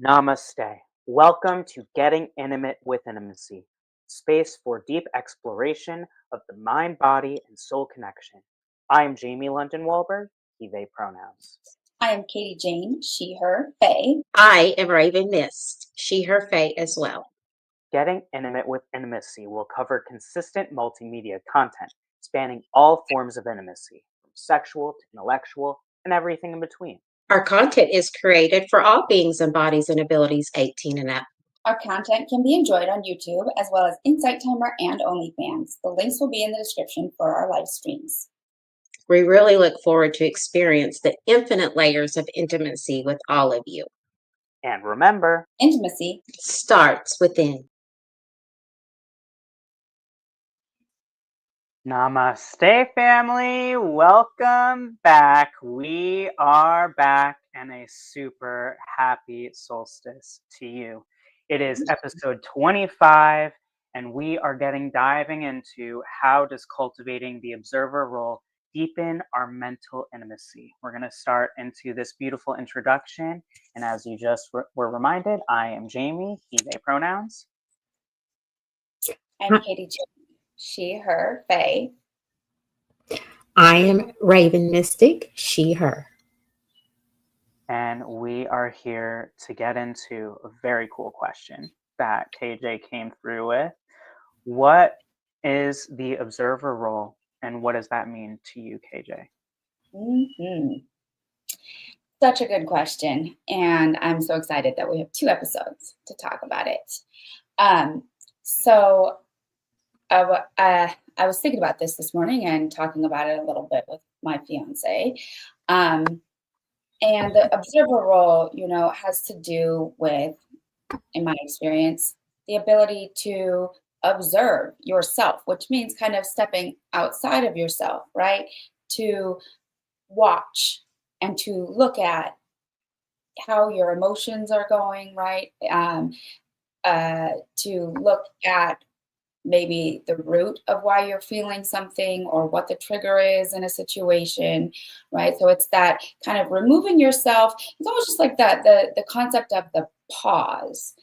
Namaste. Welcome to Getting Intimate with Intimacy, space for deep exploration of the mind, body, and soul connection. I am Jamie London Wahlberg, he, they pronouns. I am Katie Jane, she, her, Faye. I am Raven Mist, she, her, Faye as well. Getting Intimate with Intimacy will cover consistent multimedia content spanning all forms of intimacy, from sexual to intellectual and everything in between. Our content is created for all beings and bodies and abilities 18 and up. Our content can be enjoyed on YouTube as well as Insight Timer and OnlyFans. The links will be in the description for our live streams. We really look forward to experience the infinite layers of intimacy with all of you. And remember, Intimacy starts within. Namaste, family. Welcome back. We are back, and a super happy solstice to you. It is episode 25, and we are diving into how does cultivating the observer role deepen our mental intimacy. We're going to start into this beautiful introduction, and as you just were reminded, I am Jamie, he, they pronouns. I'm Katie Jane, she, her, Faye. I am Raven Mystic, she, her. And we are here to get into a very cool question that KJ came through with. What is the observer role, and what does that mean to you, KJ? Such a good question. And I'm so excited that we have 2 episodes to talk about it. So I was thinking about this morning and talking about it a little bit with my fiance. And the observer role, has to do with, in my experience, the ability to observe yourself, which means kind of stepping outside of yourself, right? To watch and to look at how your emotions are going, right? To look at maybe the root of why you're feeling something or what the trigger is in a situation, right? So it's that kind of removing yourself. It's almost just like that, the concept of the pause,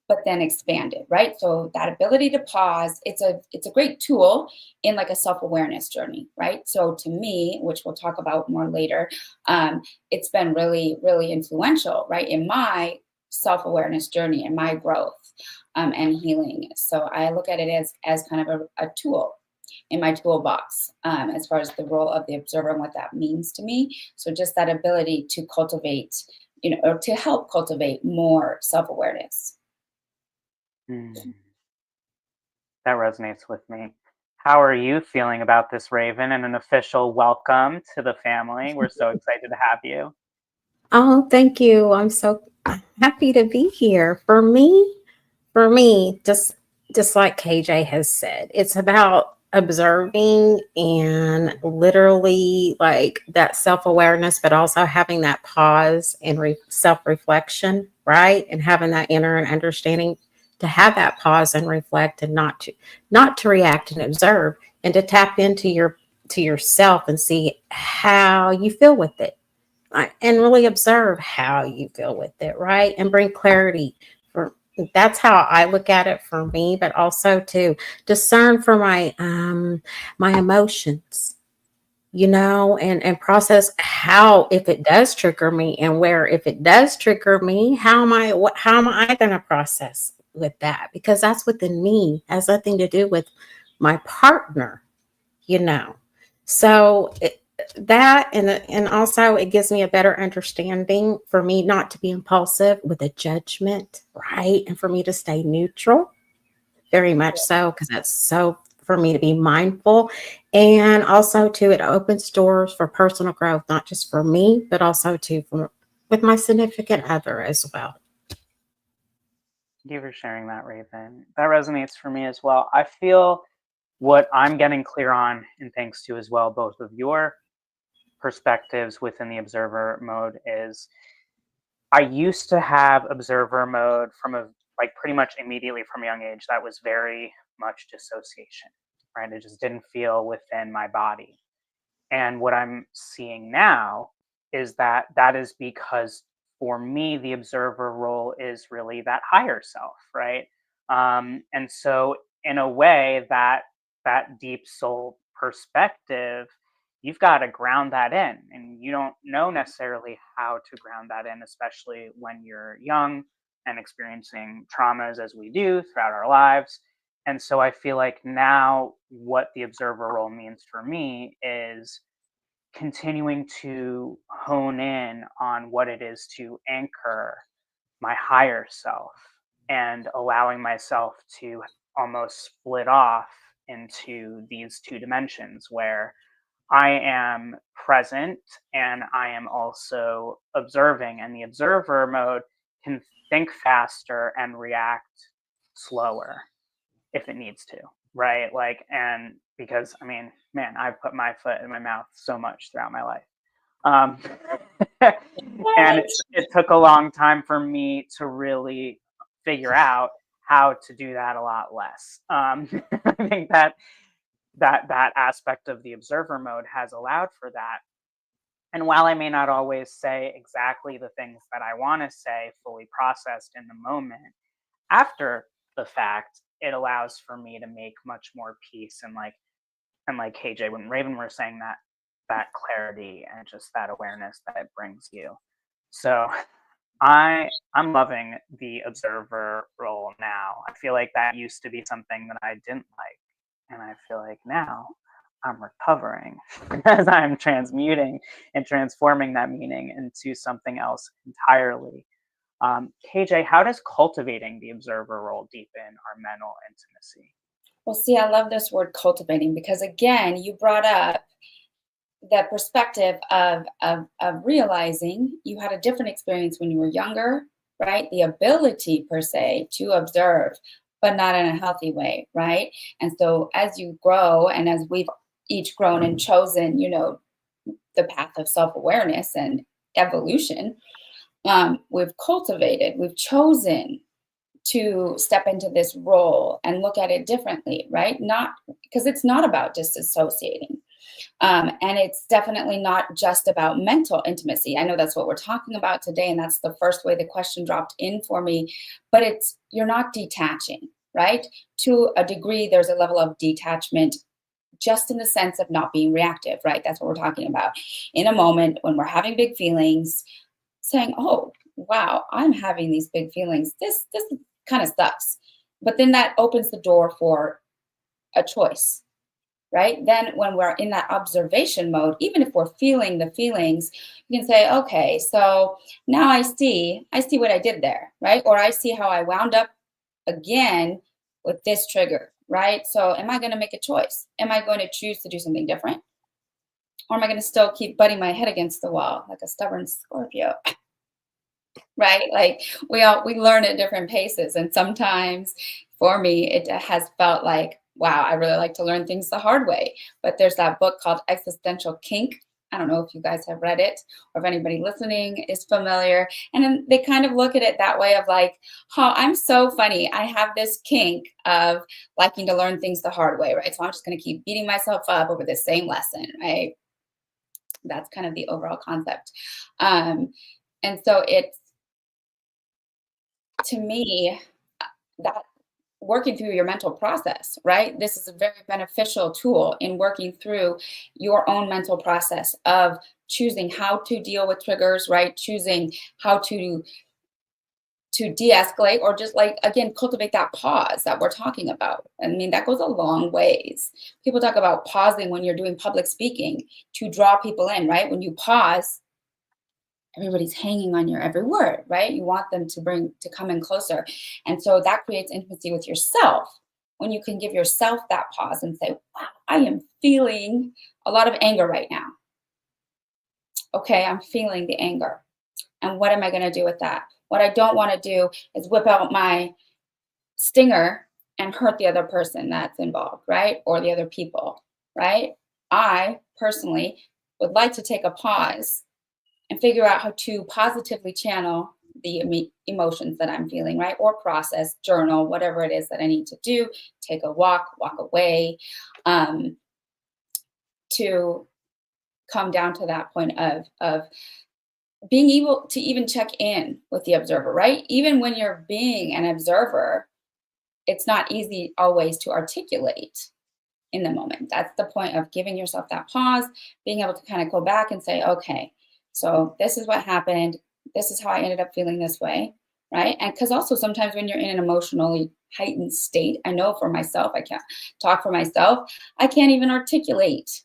but then expanded, right? So that ability to pause, it's a great tool in like a self-awareness journey, right? So to me, which we'll talk about more later, it's been really, really influential, right? In my self-awareness journey and my growth and healing. So I look at it as kind of a tool in my toolbox as far as the role of the observer and what that means to me. So just that ability to cultivate, or to help cultivate more self-awareness. That resonates with me. How are you feeling about this, Raven? And an official welcome to the family. We're so excited to have you. Oh, thank you. I'm so happy to be here. For me, just like KJ has said, it's about observing and literally like that self-awareness, but also having that pause and self-reflection, right? And having that inner and understanding to have that pause and reflect and not to react and observe and to tap into yourself and see how you feel with it and really observe how you feel with it, right? And bring clarity. That's how I look at it for me, but also to discern for my emotions, and process how, if it does trigger me, and where, if it does trigger me, how am I going to process with that? Because that's within me, has nothing to do with my partner, So that and also it gives me a better understanding for me not to be impulsive with a judgment, right? And for me to stay neutral, very much so, because that's so for me to be mindful. And also too, it opens doors for personal growth, not just for me, but also too with my significant other as well. Thank you for sharing that, Raven. That resonates for me as well. I feel what I'm getting clear on, and thanks to as well both of your perspectives within the observer mode, is I used to have observer mode from pretty much immediately from a young age. That was very much dissociation, right? It just didn't feel within my body. And what I'm seeing now is that is because for me, the observer role is really that higher self, right? And so, in a way, that deep soul perspective, you've got to ground that in, and you don't know necessarily how to ground that in, especially when you're young and experiencing traumas as we do throughout our lives. And so I feel like now what the observer role means for me is continuing to hone in on what it is to anchor my higher self and allowing myself to almost split off into these two dimensions where I am present and I am also observing. And the observer mode can think faster and react slower if it needs to, right? Like, and because I mean, man, I've put my foot in my mouth so much throughout my life. Um, and it took a long time for me to really figure out how to do that a lot less. I think that aspect of the observer mode has allowed for that. And while I may not always say exactly the things that I want to say fully processed in the moment, after the fact, it allows for me to make much more peace and like KJ, when Raven were saying that clarity and just that awareness that it brings you. So I'm loving the observer role now. I feel like that used to be something that I didn't like. And I feel like now I'm recovering as I'm transmuting and transforming that meaning into something else entirely. KJ, how does cultivating the observer role deepen our mental intimacy? Well, see, I love this word cultivating because, again, you brought up the perspective of realizing you had a different experience when you were younger, right? The ability, per se, to observe, but not in a healthy way, right? And so as you grow and as we've each grown and chosen, the path of self-awareness and evolution, we've cultivated, we've chosen to step into this role and look at it differently, right? Not because it's not about disassociating. And it's definitely not just about mental intimacy. I know that's what we're talking about today, and that's the first way the question dropped in for me. But you're not detaching, right? To a degree, there's a level of detachment just in the sense of not being reactive, right? That's what we're talking about. In a moment when we're having big feelings, saying, oh, wow, I'm having these big feelings. This kind of sucks. But then that opens the door for a choice, right? Then when we're in that observation mode, even if we're feeling the feelings, you can say, okay, so now I see what I did there, right? Or I see how I wound up again with this trigger, right? So am I going to make a choice? Am I going to choose to do something different? Or am I going to still keep butting my head against the wall like a stubborn Scorpio? Right? Like we learn at different paces. And sometimes for me, it has felt like, wow, I really like to learn things the hard way. But there's that book called Existential Kink. I don't know if you guys have read it or if anybody listening is familiar. And then they kind of look at it that way of like, oh, I'm so funny. I have this kink of liking to learn things the hard way, right? So I'm just going to keep beating myself up over the same lesson, right? That's kind of the overall concept. And so it's, to me, that working through your mental process, right? This is a very beneficial tool in working through your own mental process of choosing how to deal with triggers, right? Choosing how to de-escalate or just like, again, cultivate that pause that we're talking about. I mean, that goes a long ways. People talk about pausing when you're doing public speaking to draw people in, right? When you pause, everybody's hanging on your every word, right? You want them to come in closer. And so that creates intimacy with yourself when you can give yourself that pause and say, wow, I am feeling a lot of anger right now. Okay, I'm feeling the anger. And what am I going to do with that? What I don't want to do is whip out my stinger and hurt the other person that's involved, right? Or the other people, right? I personally would like to take a pause and figure out how to positively channel the emotions that I'm feeling, right? Or process, journal, whatever it is that I need to do, take a walk away, to come down to that point of being able to even check in with the observer, right? Even when you're being an observer, it's not easy always to articulate in the moment. That's the point of giving yourself that pause, being able to kind of go back and say, okay, so this is what happened. This is how I ended up feeling this way, right? And because also sometimes when you're in an emotionally heightened state, I know for myself, I can't talk for myself, I can't even articulate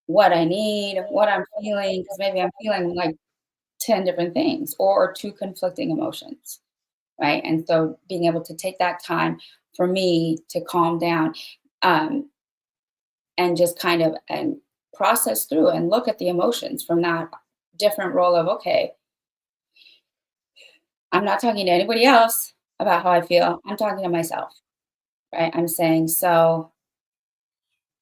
what I need, what I'm feeling, because maybe I'm feeling like 10 different things or two conflicting emotions, right? And so being able to take that time for me to calm down, um, and just kind of and process through and look at the emotions from that different role of, okay, I'm not talking to anybody else about how I feel. I'm talking to myself, right? I'm saying, so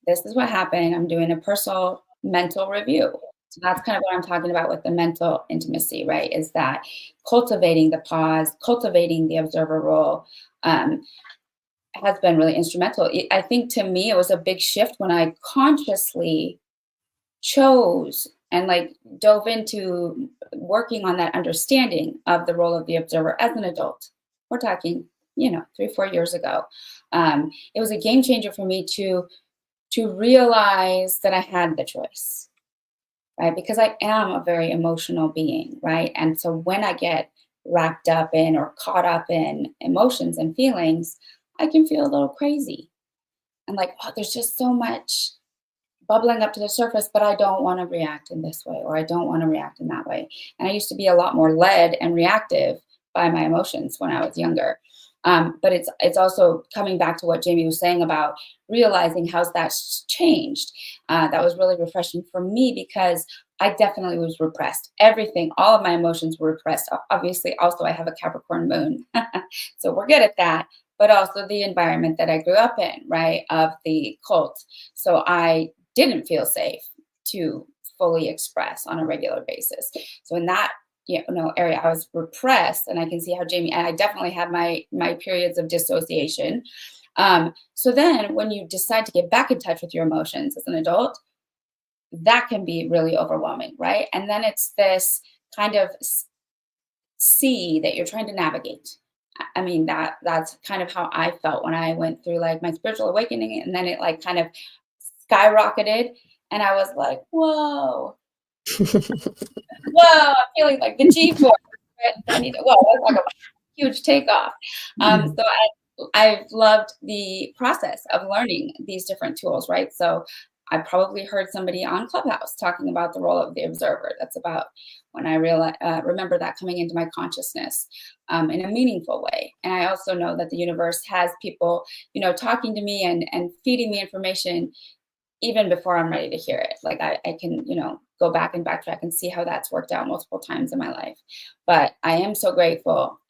this is what happened. I'm doing a personal mental review. So that's kind of what I'm talking about with the mental intimacy, right? Is that cultivating the pause, cultivating the observer role, um, has been really instrumental. I think to me, it was a big shift when I consciously chose and like dove into working on that understanding of the role of the observer as an adult. We're talking, 3, 4 years ago. It was a game changer for me to realize that I had the choice, right? Because I am a very emotional being, right? And so when I get wrapped up in or caught up in emotions and feelings, I can feel a little crazy and like, oh, there's just so much bubbling up to the surface, but I don't want to react in this way, or I don't want to react in that way. And I used to be a lot more led and reactive by my emotions when I was younger. But it's also coming back to what Jamie was saying about realizing how that's changed. That was really refreshing for me because I definitely was repressed. Everything, all of my emotions were repressed. Obviously, also I have a Capricorn moon, so we're good at that. But also the environment that I grew up in, right, of the cult. So I didn't feel safe to fully express on a regular basis. So in that area, I was repressed, and I can see how Jamie and I definitely had my periods of dissociation. So then, when you decide to get back in touch with your emotions as an adult, that can be really overwhelming, right? And then it's this kind of sea that you're trying to navigate. I mean, that's kind of how I felt when I went through like my spiritual awakening, and then it like kind of skyrocketed, and I was like, whoa, whoa, I'm feeling like the G-force. I need to, whoa, that's like a huge takeoff. So I've loved the process of learning these different tools, right? So I probably heard somebody on Clubhouse talking about the role of the observer. That's about when I remember that coming into my consciousness in a meaningful way. And I also know that the universe has people, talking to me and feeding me information even before I'm ready to hear it. Like I can, go back and backtrack and see how that's worked out multiple times in my life. But I am so grateful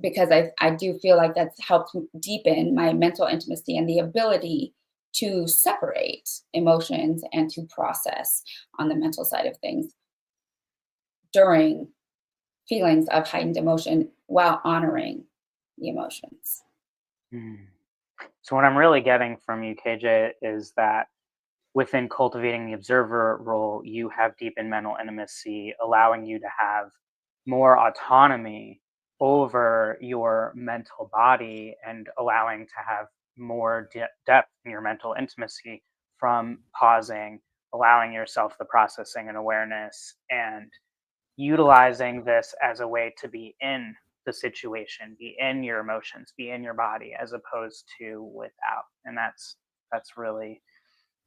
because I do feel like that's helped deepen my mental intimacy and the ability to separate emotions and to process on the mental side of things during feelings of heightened emotion while honoring the emotions. So what I'm really getting from you, KJ, is that within cultivating the observer role, you have deepened mental intimacy, allowing you to have more autonomy over your mental body and allowing to have more depth in your mental intimacy from pausing, allowing yourself the processing and awareness, and utilizing this as a way to be in the situation, be in your emotions, be in your body, as opposed to without. And that's really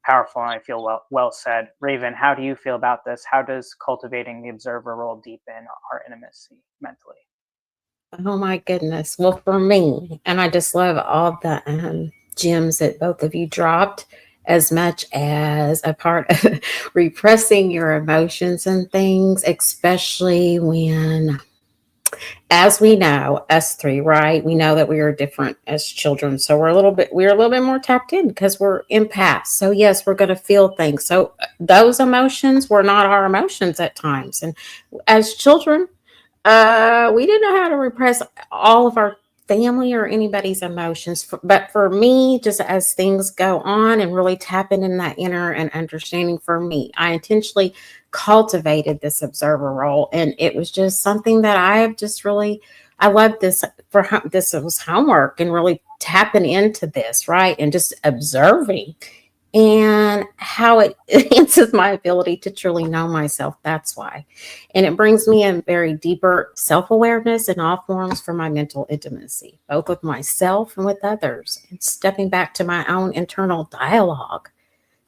powerful, and I feel well said. Raven, how do you feel about this? How does cultivating the observer role deepen our intimacy mentally? Oh my goodness. Well, for me, and I just love all the gems that both of you dropped, as much as a part of repressing your emotions and things, especially when, as we know, us three, right? We know that we are different as children. So we're a little bit more tapped in because we're empaths. So yes, we're going to feel things. So those emotions were not our emotions at times. And as children, we didn't know how to repress all of our family or anybody's emotions. But for me, just as things go on and really tapping in that inner and understanding, for me, I intentionally cultivated this observer role. And it was just something that I have just really, I love this. This was homework and really tapping into this, right? And just observing and how it enhances my ability to truly know myself. That's why. And it brings me a very deeper self-awareness in all forms for my mental intimacy, both with myself and with others, and stepping back to my own internal dialogue.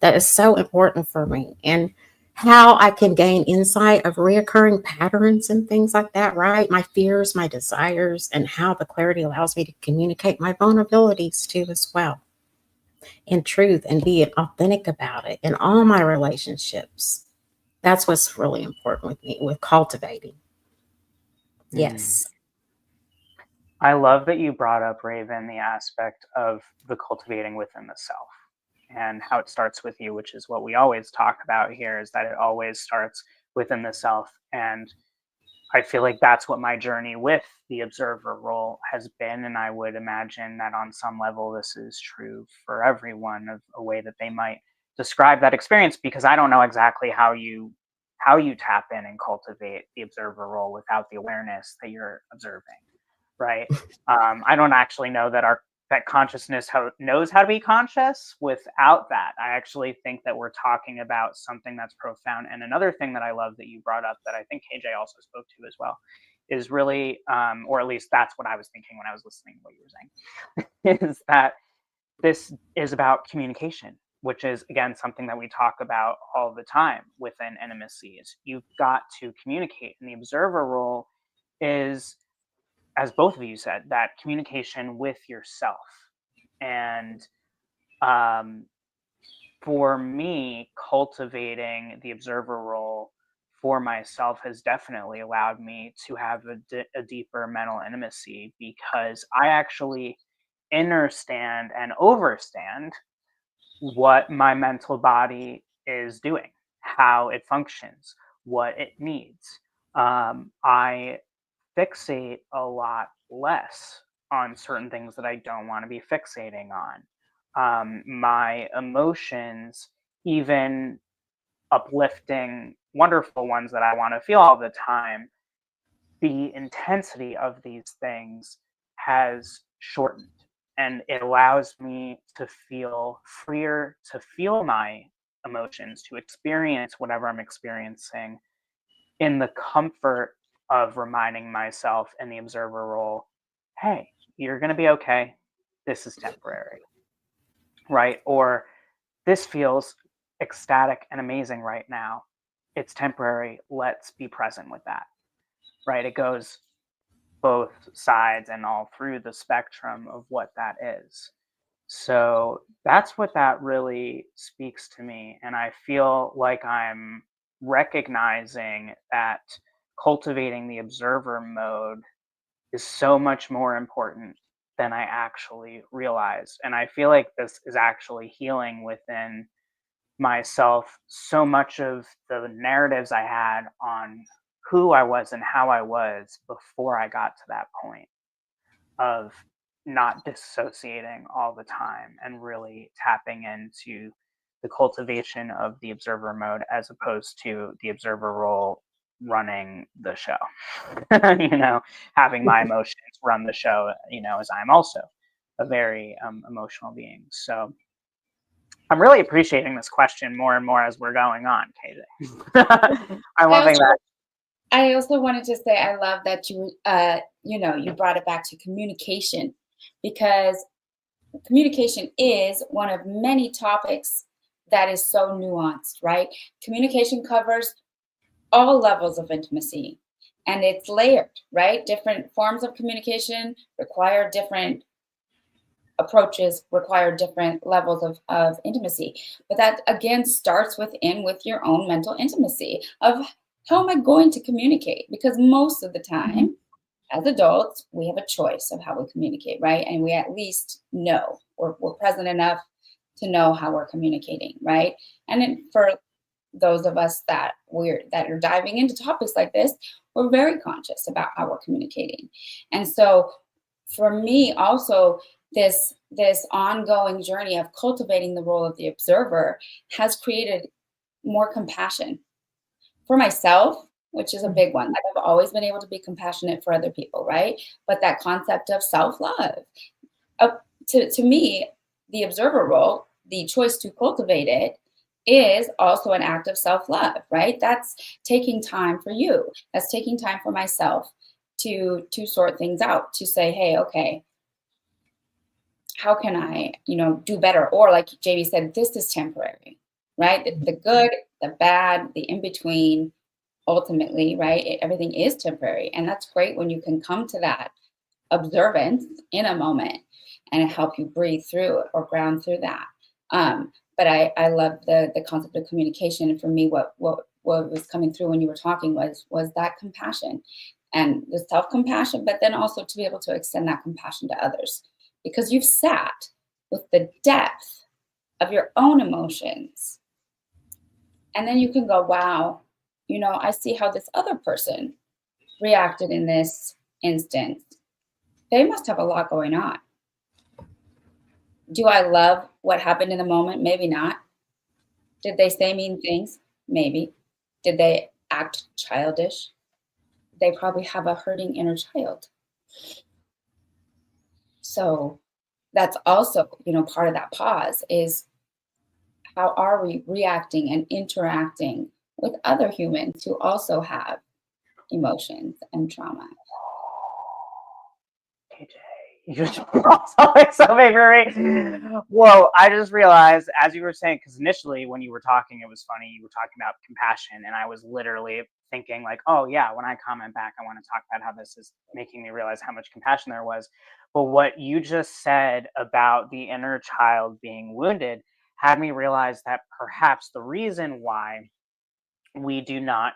That is so important for me. And how I can gain insight of reoccurring patterns and things like that, right? My fears, my desires, and how the clarity allows me to communicate my vulnerabilities too as well in truth and being authentic about it in all my relationships. That's what's really important with me, with cultivating. Mm. Yes. I love that you brought up, Raven, the aspect of the cultivating within the self and how it starts with you, which is what we always talk about here, is that it always starts within the self. And I feel like that's what my journey with the observer role has been. And I would imagine that on some level, this is true for everyone, of a way that they might describe that experience, because I don't know exactly how you tap in and cultivate the observer role without the awareness that you're observing, right? I don't actually know that that consciousness knows how to be conscious without that. I actually think that we're talking about something that's profound. And another thing that I love that you brought up, that I think KJ also spoke to as well, is really, or at least that's what I was thinking when I was listening to what you were saying, is that this is about communication, which is, again, something that we talk about all the time within intimacies. You've got to communicate. And the observer role is, as both of you said, that communication with yourself. And um, for me, cultivating the observer role for myself has definitely allowed me to have a deeper mental intimacy, because I actually understand and overstand what my mental body is doing, how it functions, what it needs. I fixate a lot less on certain things that I don't want to be fixating on. My emotions, even uplifting, wonderful ones that I want to feel all the time, the intensity of these things has shortened, and it allows me to feel freer, to feel my emotions, to experience whatever I'm experiencing in the comfort of reminding myself in the observer role, hey, you're going to be okay. This is temporary, right? Or this feels ecstatic and amazing right now. It's temporary. Let's be present with that, right? It goes both sides and all through the spectrum of what that is. So that's what that really speaks to me. And I feel like I'm recognizing that cultivating the observer mode is so much more important than I actually realized. And I feel like this is actually healing within myself so much of the narratives I had on who I was and how I was before I got to that point of not dissociating all the time and really tapping into the cultivation of the observer mode, as opposed to the observer role running the show. Having my emotions run the show, as I'm also a very emotional being. So I'm really appreciating this question more and more as we're going on, KJ. I'm loving that. I also wanted to say I love that you brought it back to communication, because communication is one of many topics that is so nuanced, right? Communication covers all levels of intimacy, and it's layered, right? Different forms of communication require different approaches, require different levels of intimacy. But that again starts with your own mental intimacy of, how am I going to communicate? Because most of the time, as adults, we have a choice of how we communicate, right? And we at least know, we're present enough to know how we're communicating, right? And then for those of us that are diving into topics like this, we're very conscious about how we're communicating. And so for me also, this ongoing journey of cultivating the role of the observer has created more compassion for myself, which is a big one. Like, I've always been able to be compassionate for other people, right? But that concept of self-love, to me, the observer role, the choice to cultivate it, is also an act of self-love, right? That's taking time for you. That's taking time for myself to sort things out, to say, hey, okay, how can I, do better? Or like Jamie said, this is temporary, right? The good, the bad, the in between, ultimately, right? Everything is temporary. And that's great when you can come to that observance in a moment and help you breathe through it or ground through that. But I love the concept of communication. And for me, what was coming through when you were talking was that compassion and the self-compassion, but then also to be able to extend that compassion to others, because you've sat with the depth of your own emotions. And then you can go, wow, I see how this other person reacted in this instance. They must have a lot going on. Do I love what happened in the moment? Maybe not. Did they say mean things? Maybe. Did they act childish? They probably have a hurting inner child. So that's also, part of that pause is, how are we reacting and interacting with other humans who also have emotions and trauma? KJ, you just always so big for me. Whoa, I just realized as you were saying, because initially when you were talking, it was funny. You were talking about compassion, and I was literally thinking like, oh yeah, when I comment back, I want to talk about how this is making me realize how much compassion there was. But what you just said about the inner child being wounded had me realize that perhaps the reason why we do not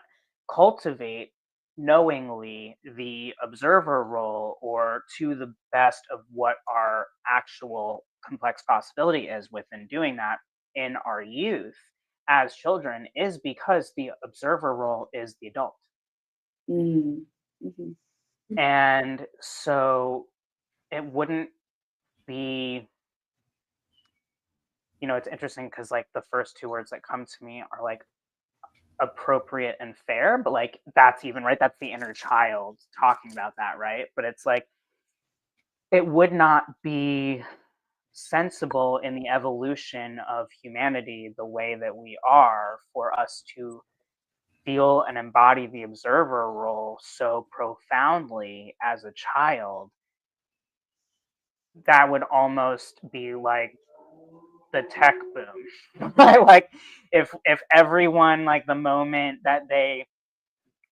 cultivate knowingly the observer role, or to the best of what our actual complex possibility is within doing that in our youth as children, is because the observer role is the adult. Mm-hmm. And so it wouldn't be, it's interesting because like the first two words that come to me are like appropriate and fair, but like that's even right, that's the inner child talking about that, right? But it's like it would not be sensible in the evolution of humanity the way that we are for us to feel and embody the observer role so profoundly as a child. That would almost be like the tech boom. Like if everyone, like the moment that they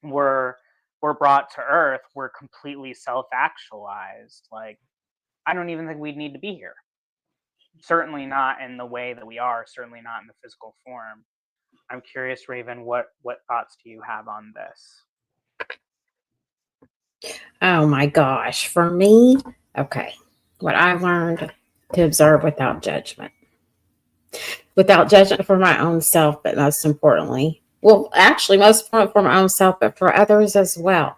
were brought to earth were completely self-actualized, like I don't even think we'd need to be here. Certainly not in the way that we are, certainly not in the physical form. I'm curious, Raven, what thoughts do you have on this? Oh my gosh. For me, okay, what I've learned to observe without judgment for my own self, but most importantly, well, actually, most important for my own self, but for others as well.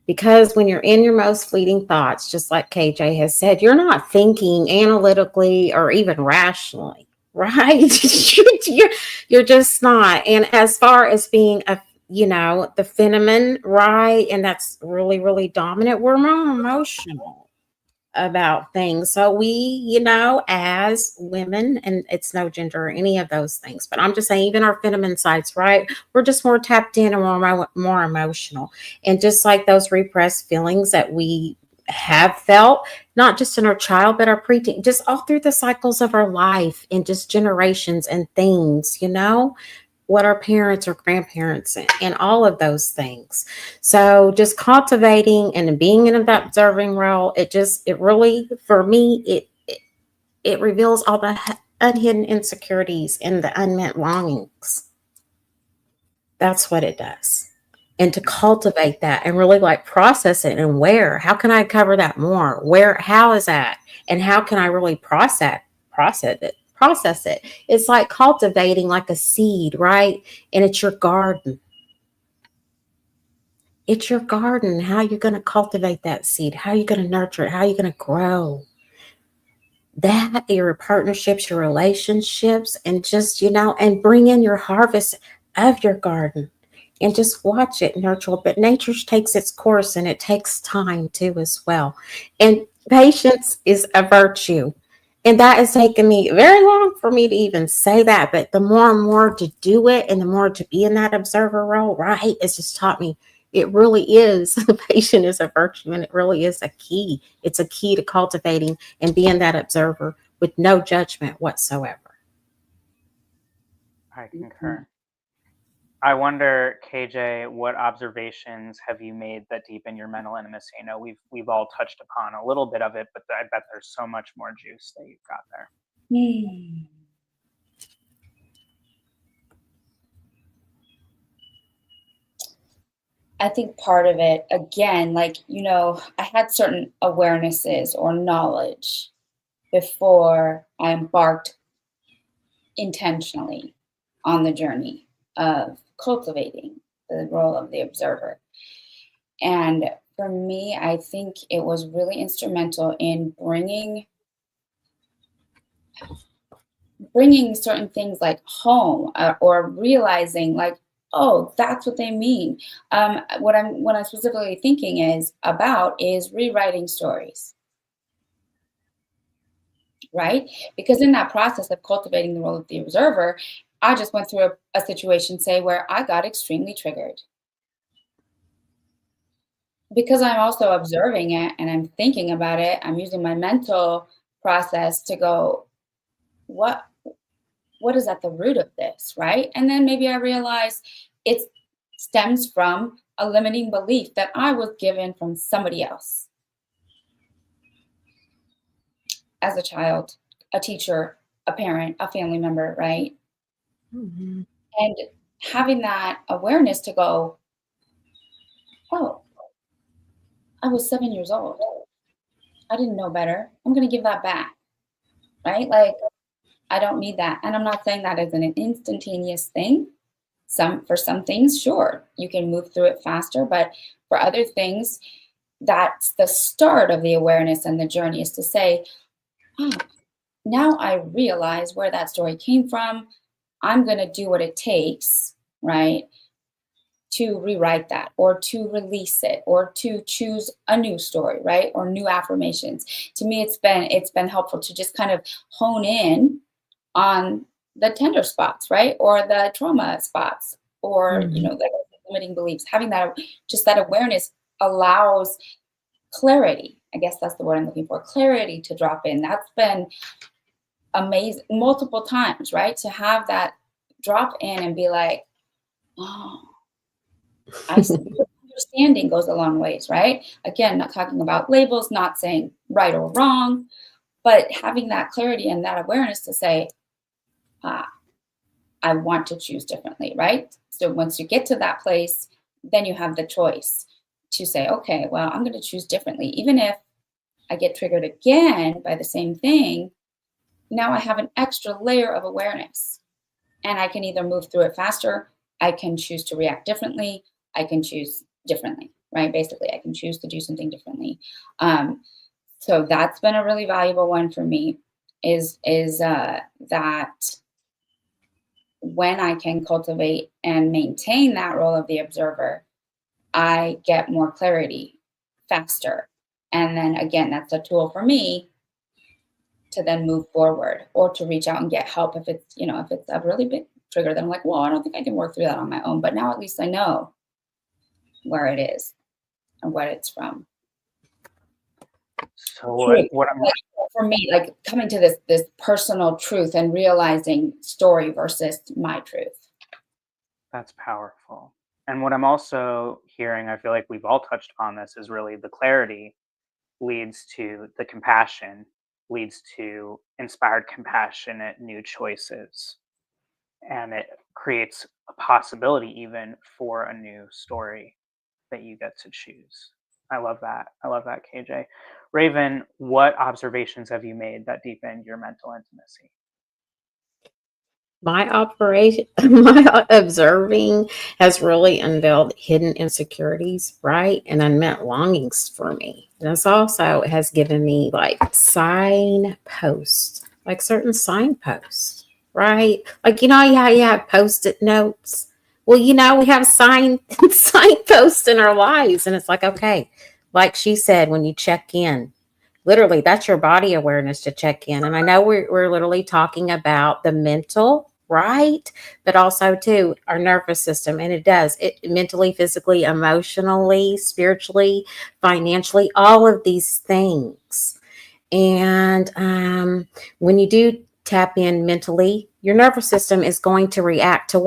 Because when you're in your most fleeting thoughts, just like KJ has said, you're not thinking analytically or even rationally, right? you're just not. And as far as being the feminine, right? And that's really, really dominant. We're more emotional about things. So we, as women, and it's no gender or any of those things, but I'm just saying, even our feminine sides, right? We're just more tapped in and more emotional. And just like those repressed feelings that we have felt, not just in our child, but our preteen, just all through the cycles of our life and just generations and things, what our parents or grandparents and all of those things. So just cultivating and being in that observing role, it really, for me, it reveals all the unhidden insecurities and the unmet longings. That's what it does. And to cultivate that and really like process it, and how can I cover that more? How is that? And how can I really process it? It's like cultivating like a seed, right? And it's your garden. It's your garden. How you're going to cultivate that seed? How you're going to nurture it? How you're going to grow that? Your partnerships, your relationships, and just, and bring in your harvest of your garden and just watch it nurture. But nature takes its course and it takes time too, as well. And patience is a virtue. And that has taken me very long for me to even say that. But the more and more to do it and the more to be in that observer role, right? It's just taught me it really is. Patience is a virtue and it really is a key. It's a key to cultivating and being that observer with no judgment whatsoever. I concur. I wonder, KJ, what observations have you made that deepen your mental intimacy? I know we've all touched upon a little bit of it, but I bet there's so much more juice that you've got there. I think part of it, again, like, I had certain awarenesses or knowledge before I embarked intentionally on the journey of cultivating the role of the observer. And for me, I think it was really instrumental in bringing certain things like home, or realizing like, oh, that's what they mean. What I'm specifically thinking is rewriting stories, right? Because in that process of cultivating the role of the observer, I just went through a situation, say, where I got extremely triggered. Because I'm also observing it and I'm thinking about it, I'm using my mental process to go, what is at the root of this, right? And then maybe I realize it stems from a limiting belief that I was given from somebody else. As a child, a teacher, a parent, a family member, right? Mm-hmm. And having that awareness to go, oh, I was 7 years old. I didn't know better. I'm going to give that back, right? Like, I don't need that. And I'm not saying that as an instantaneous thing. For some things, sure, you can move through it faster, but for other things, that's the start of the awareness and the journey, is to say, oh, now I realize where that story came from. I'm going to do what it takes, right, to rewrite that, or to release it, or to choose a new story, right, or new affirmations. To me, it's been helpful to just kind of hone in on the tender spots, right, or the trauma spots, or like limiting beliefs. Having that, just that awareness, allows clarity. I guess that's the word I'm looking for. Clarity to drop in. That's been amazing multiple times, right? To have that drop in and be like, oh, I see. Understanding goes a long ways, right? Again, not talking about labels, not saying right or wrong, but having that clarity and that awareness to say, I want to choose differently, right? So once you get to that place, then you have the choice to say, okay, well, I'm going to choose differently. Even if I get triggered again by the same thing, now I have an extra layer of awareness, and I can either move through it faster, I can choose to react differently, I can choose differently, right? Basically, I can choose to do something differently. So that's been a really valuable one for me, is that when I can cultivate and maintain that role of the observer, I get more clarity faster. And then again, that's a tool for me to then move forward, or to reach out and get help if it's, if it's a really big trigger, then I'm like, well, I don't think I can work through that on my own. But now at least I know where it is and what it's from. So what I'm like, for me, like coming to this personal truth and realizing story versus my truth. That's powerful. And what I'm also hearing, I feel like we've all touched upon this, is really the clarity leads to the compassion, leads to inspired, compassionate new choices. And it creates a possibility even for a new story that you get to choose. I love that. I love that, KJ. Raven, what observations have you made that deepened your mental intimacy? my operation, my observing has really unveiled hidden insecurities, right? And unmet longings for me. And this also has given me like signposts, like certain signposts, right? Like, how you have post-it notes. Well, we have signposts in our lives. And it's like, okay, like she said, when you check in, literally that's your body awareness to check in. And I know we're literally talking about the mental, right, but also too our nervous system, and it mentally, physically, emotionally, spiritually, financially, all of these things. And when you do tap in mentally, your nervous system is going to react to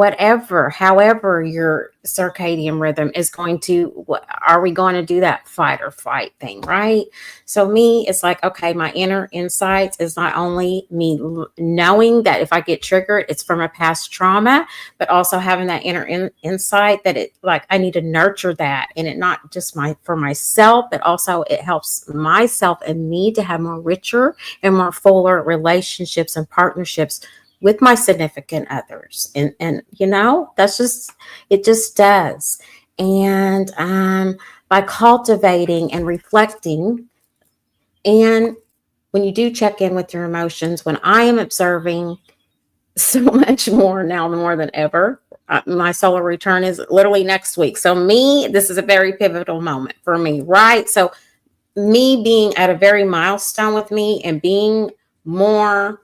however your circadian rhythm is going to. Are we going to do that fight or flight thing, right? So me, it's like, okay, my inner insights is not only me knowing that if I get triggered, it's from a past trauma, but also having that inner insight that it like I need to nurture that, and it not just for myself, but also it helps myself and me to have more richer and more fuller relationships and partnerships with my significant others. And that's just, it just does. And by cultivating and reflecting, and when you do check in with your emotions, when I am observing so much more now, more than ever. My solar return is literally next week. So this is a very pivotal moment for me, right? So me being at a very milestone with me and being more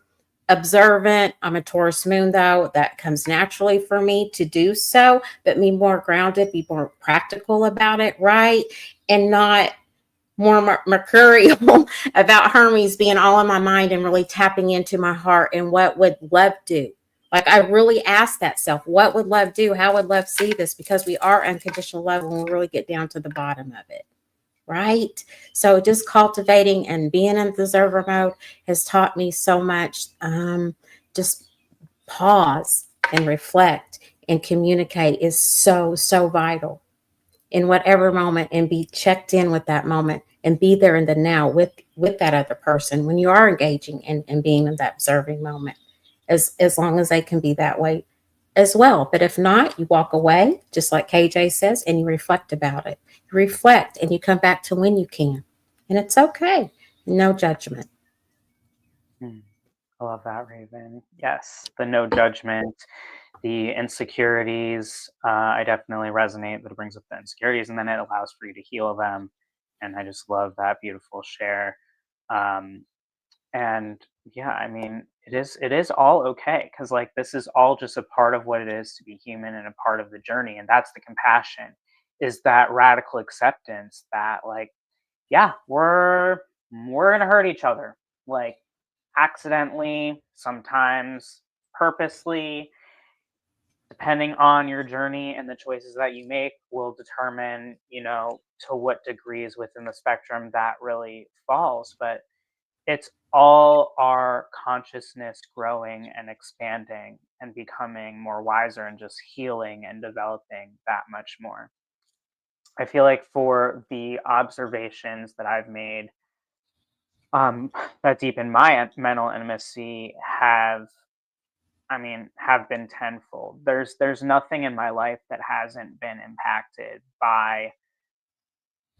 observant. I'm a Taurus moon, though. That comes naturally for me to do so, but me more grounded, be more practical about it, right? And not more mercurial about Hermes being all in my mind and really tapping into my heart and what would love do. Like I really asked that self, what would love do? How would love see this? Because we are unconditional love when we really get down to the bottom of it, right? So just cultivating and being in the observer mode has taught me so much. Just pause and reflect and communicate is so vital in whatever moment, and be checked in with that moment and be there in the now with that other person when you are engaging and being in that observing moment, as long as they can be that way as well. But if not, you walk away, just like KJ says, and you reflect about it. You reflect and you come back to when you can, and it's okay. No judgment. I love that, Raven. Yes, the no judgment, the insecurities. I definitely resonate that it brings up the insecurities and then it allows for you to heal them. And I just love that beautiful share. Um, and yeah, I mean, it is all okay because like this is all just a part of what it is to be human and a part of the journey. And that's the compassion, is that radical acceptance that like, yeah, we're gonna hurt each other. Like accidentally, sometimes purposely, depending on your journey and the choices that you make will determine, to what degrees within the spectrum that really falls. But it's all our consciousness growing and expanding and becoming more wiser and just healing and developing that much more. I feel like for the observations that I've made, um, that deepen my mental intimacy have been tenfold. There's nothing in my life that hasn't been impacted by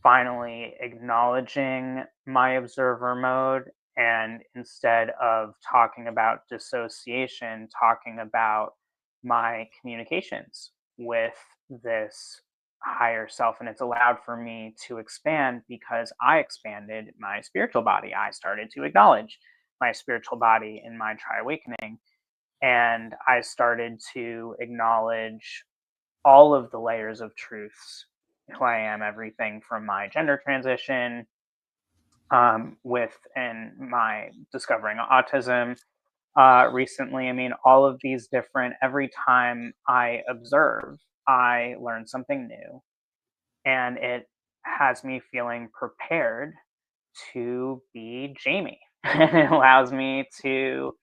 finally acknowledging my observer mode, and instead of talking about dissociation, talking about my communications with this higher self. And it's allowed for me to expand because I expanded my spiritual body. I started to acknowledge my spiritual body in my tri awakening, and I started to acknowledge all of the layers of truths, who I am, everything from my gender transition, with and my discovering autism recently. I mean, all of these different. Every time I observe, I learn something new, and it has me feeling prepared to be Jamie. And it allows me to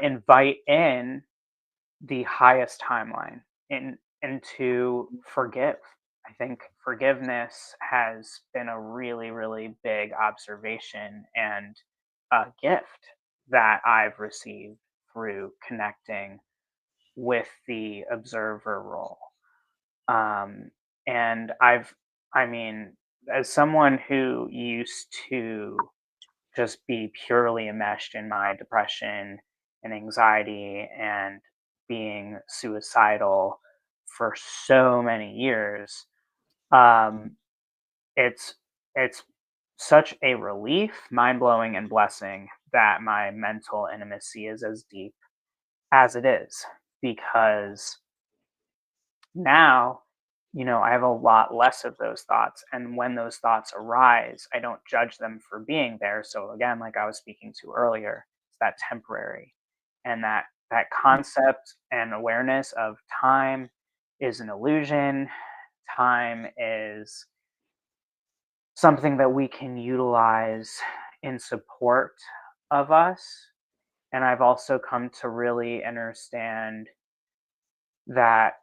invite in the highest timeline and to forgive. I think forgiveness has been a really, really big observation and a gift that I've received through connecting with the observer role. And I mean, as someone who used to just be purely enmeshed in my depression and anxiety and being suicidal for so many years, um, it's it's such a relief, mind blowing, and blessing that my mental intimacy is as deep as it is, because now, I have a lot less of those thoughts. And when those thoughts arise, I don't judge them for being there. So again, like I was speaking to earlier, it's that temporary. And that concept and awareness of time is an illusion. Time is something that we can utilize in support of us. And I've also come to really understand that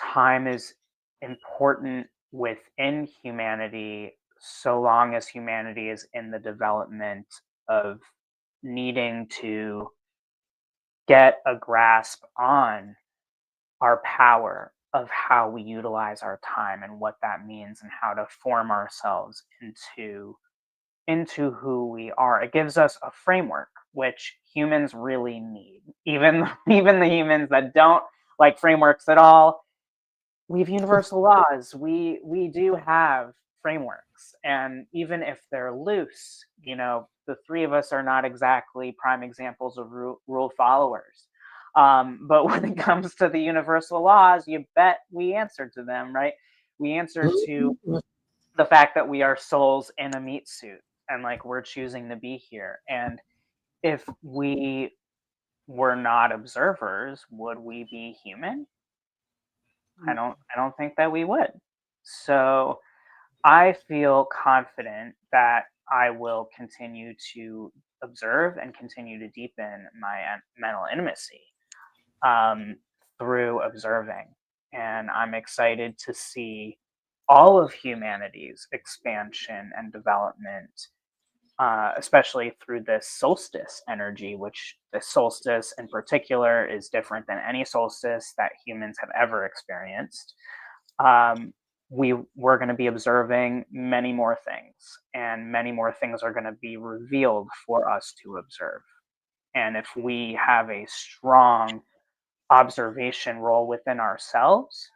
time is important within humanity, so long as humanity is in the development of needing to get a grasp on our power of how we utilize our time and what that means and how to form ourselves into who we are. It gives us a framework which humans really need. Even the humans that don't like frameworks at all, we have universal laws. We do have frameworks, and even if they're loose, the three of us are not exactly prime examples of rule followers. But when it comes to the universal laws, you bet we answer to them, right? We answer to the fact that we are souls in a meat suit, and like we're choosing to be here. And if we were not observers, would we be human? I don't think that we would. So I feel confident that I will continue to observe and continue to deepen my mental intimacy, um, through observing. And I'm excited to see all of humanity's expansion and development, especially through this solstice energy, which the solstice in particular is different than any solstice that humans have ever experienced. um, we're going to be observing many more things, and many more things are going to be revealed for us to observe. And if we have a strong observation role within ourselves,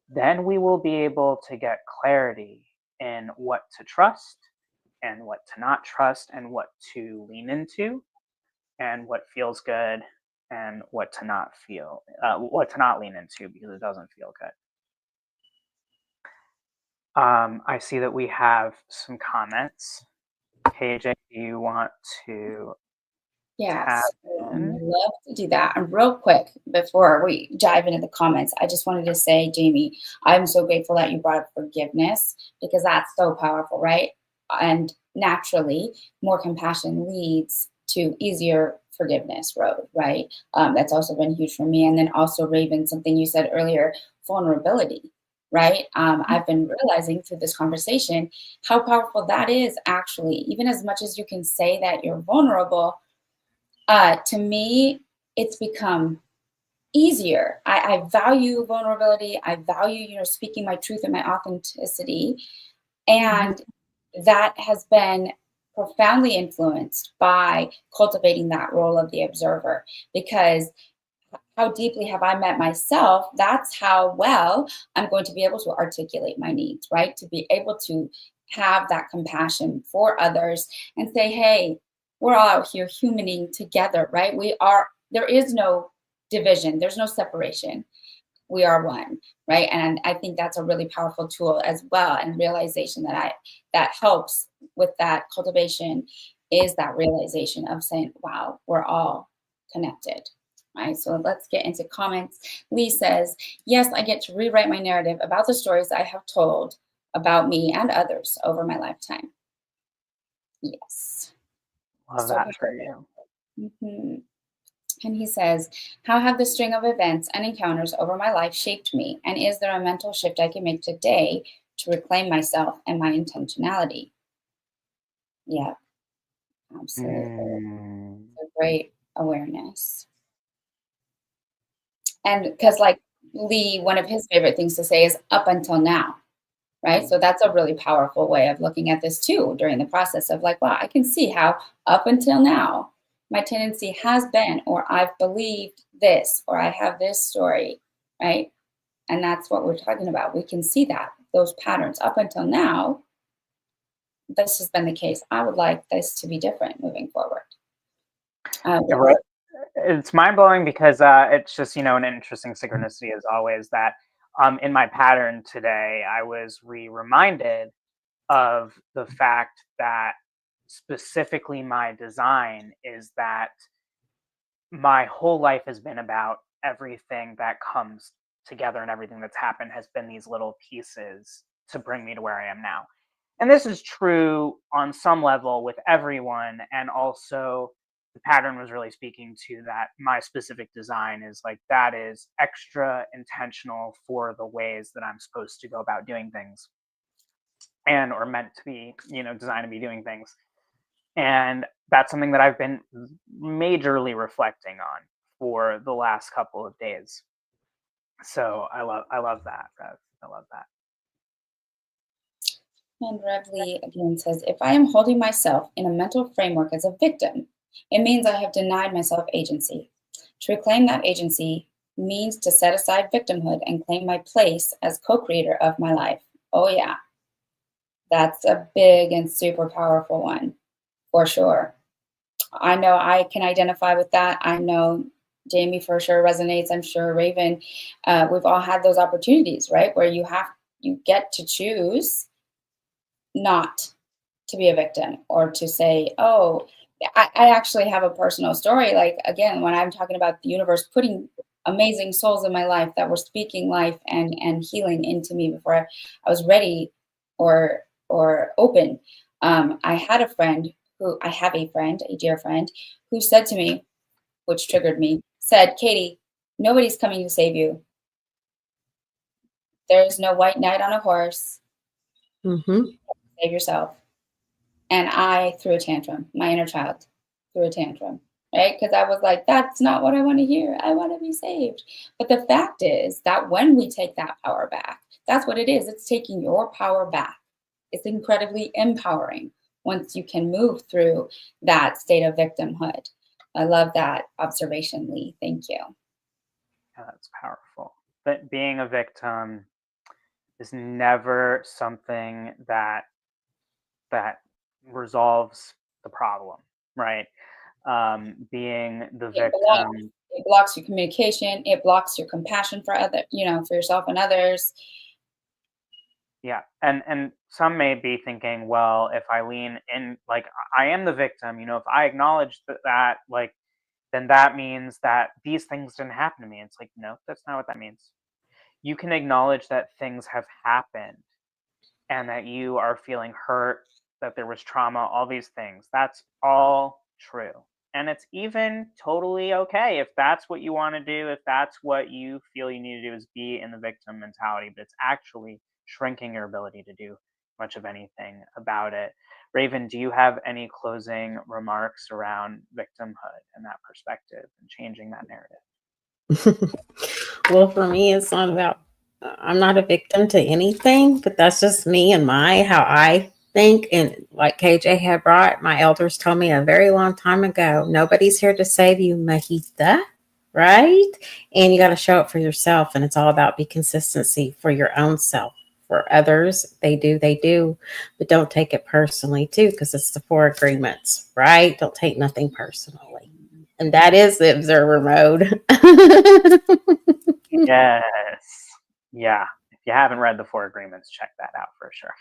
then we will be able to get clarity in what to trust and what to not trust, and what to lean into and what feels good, and what to not lean into because it doesn't feel good. I see that we have some comments. KJ, do you want to tab Yes, I'd in? love to do that. And real quick, before we dive into the comments, I just wanted to say, Jamie, I'm so grateful that you brought up forgiveness, because that's so powerful, right? And naturally, more compassion leads to easier forgiveness road, right? That's also been huge for me. And then also, Raven, something you said earlier, vulnerability, right? I've been realizing through this conversation how powerful that is actually. Even as much as you can say that you're vulnerable, to me, it's become easier. I value vulnerability. I value, speaking my truth and my authenticity. And that has been profoundly influenced by cultivating that role of the observer, because how deeply have I met myself? That's how well I'm going to be able to articulate my needs, right? To be able to have that compassion for others and say, hey, we're all out here humaning together, right? There is no division, there's no separation. We are one, right? And I think that's a really powerful tool as well. And realization that helps with that cultivation is that realization of saying, wow, we're all connected. Right, so let's get into comments. Lee says, yes, I get to rewrite my narrative about the stories I have told about me and others over my lifetime. Yes. Love So that for you. mhm. And he says, how have the string of events and encounters over my life shaped me? And is there a mental shift I can make today to reclaim myself and my intentionality? Yeah, absolutely. Mm, A great awareness. And because like Lee, one of his favorite things to say is up until now, right? So that's a really powerful way of looking at this too during the process of like, wow, I can see how up until now my tendency has been, or I've believed this, or I have this story, right? And that's what we're talking about. We can see that those patterns up until now, this has been the case. I would like this to be different moving forward. It's mind blowing because it's just, an interesting synchronicity as always that in my pattern today, I was reminded of the fact that specifically my design is that my whole life has been about everything that comes together, and everything that's happened has been these little pieces to bring me to where I am now. And this is true on some level with everyone. And also, the pattern was really speaking to that my specific design is like that is extra intentional for the ways that I'm supposed to go about doing things, and or meant to be, designed to be doing things. And that's something that I've been majorly reflecting on for the last couple of days. So I love that. I love that. And Revly again says, if I am holding myself in a mental framework as a victim, it means I have denied myself agency. To reclaim that agency means to set aside victimhood and claim my place as co-creator of my life. Oh yeah, that's a big and super powerful one, for sure. I know I can identify with that. I know Jamie for sure resonates. I'm sure Raven. We've all had those opportunities, right? Where you get to choose not to be a victim, or to say, oh, I actually have a personal story. Like, again, when I'm talking about the universe putting amazing souls in my life that were speaking life and healing into me before I was ready or open. I have a friend, a dear friend, who said to me, which triggered me, said, Katie, nobody's coming to save you. There is no white knight on a horse. Save yourself. And I threw a tantrum. My inner child threw a tantrum, right? Because I was like, that's not what I want to hear. I want to be saved. But the fact is that when we take that power back, that's what it is. It's taking your power back. It's incredibly empowering once you can move through that state of victimhood. I love that observation, Lee. Thank you. Yeah, that's powerful. But being a victim is never something that resolves the problem, right? Being the victim, it blocks your communication. It blocks your compassion for for yourself and others. yeah. And some may be thinking, well, if I lean in, like I am the victim, if I acknowledge that, like, then that means that these things didn't happen to me. It's like, no, that's not what that means. You can acknowledge that things have happened and that you are feeling hurt, that there was trauma, all these things. That's all true. And it's even totally okay if that's what you want to do, if that's what you feel you need to do is be in the victim mentality, but it's actually shrinking your ability to do much of anything about it. Raven, do you have any closing remarks around victimhood and that perspective and changing that narrative? Well, for me, it's not about, I'm not a victim to anything, but that's just me and how I think. And like KJ had brought, my elders told me a very long time ago, nobody's here to save you, Mahita, right? And you got to show it for yourself. And it's all about be consistency for your own self. For others, they do, but don't take it personally too, because it's the 4 agreements, right? Don't take nothing personally. And that is the observer mode. Yes. Yeah. If you haven't read the 4 Agreements, check that out for sure.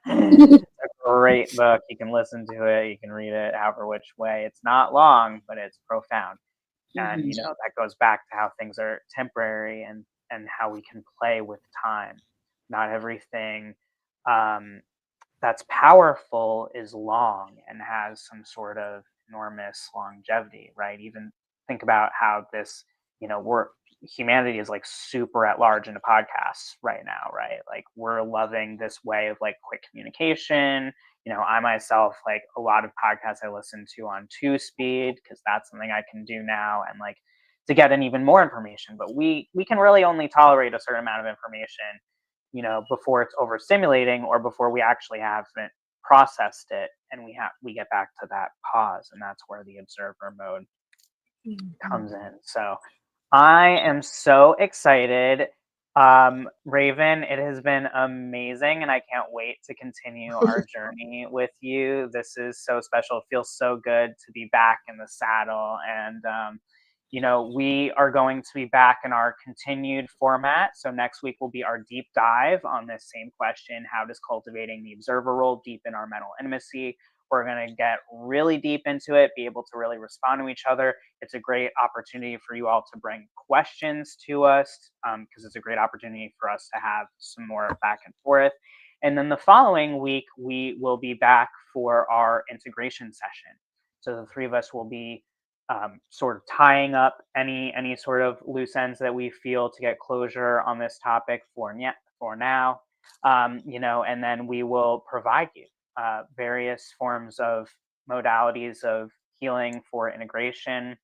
It's a great book. You can listen to it. You can read it however which way. It's not long, but it's profound. And that goes back to how things are temporary, and how we can play with time. Not everything that's powerful is long and has some sort of enormous longevity, right? Even think about how this, humanity is like super at large into podcasts right now, right? Like we're loving this way of like quick communication. I myself, like a lot of podcasts I listen to on 2 speed because that's something I can do now. And like get in even more information. But we can really only tolerate a certain amount of information, before it's overstimulating or before we actually haven't processed it, and we get back to that pause, and that's where the observer mode comes in. So I am so excited. Raven, it has been amazing, and I can't wait to continue our journey with you. This is so special. It feels so good to be back in the saddle. And, we are going to be back in our continued format. So next week will be our deep dive on this same question: how does cultivating the observer role deepen our mental intimacy? We're going to get really deep into it, be able to really respond to each other. It's a great opportunity for you all to bring questions to us, because it's a great opportunity for us to have some more back and forth. And then the following week, we will be back for our integration session. So the three of us will be sort of tying up any sort of loose ends that we feel to get closure on this topic for now, and then we will provide you various forms of modalities of healing for integration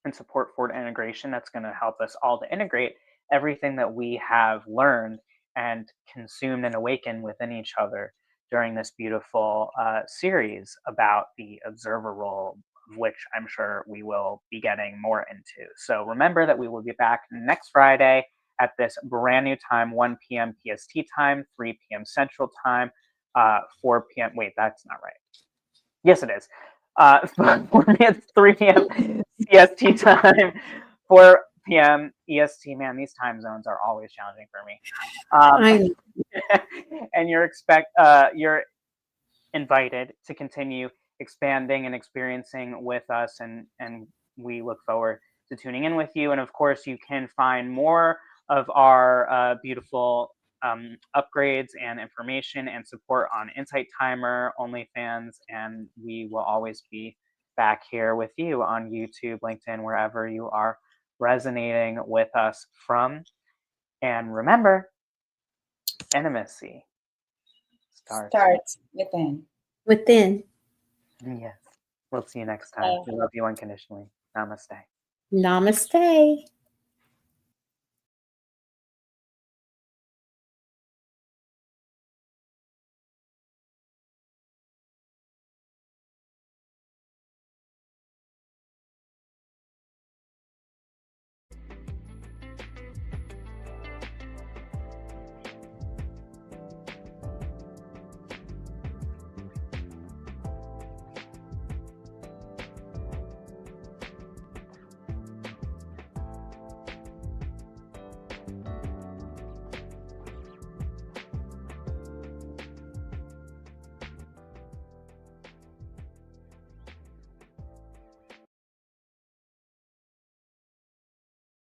and support for integration that's going to help us all to integrate everything that we have learned and consumed and awakened within each other during this beautiful series about the observer role, of which I'm sure we will be getting more into. So remember that we will be back next Friday at this brand new time, 1 p.m. PST time, 3 p.m. Central time, 4 p.m. Wait, that's not right. Yes, it is. 3 p.m. CST time, 4 p.m. EST. Man, these time zones are always challenging for me. And you're invited to continue expanding and experiencing with us, and we look forward to tuning in with you. And of course, you can find more of our beautiful upgrades and information and support on Insight Timer, OnlyFans, and we will always be back here with you on YouTube, LinkedIn, wherever you are resonating with us from. And remember, intimacy starts within. Within. Yes. We'll see you next time. We love you unconditionally. Namaste. Namaste.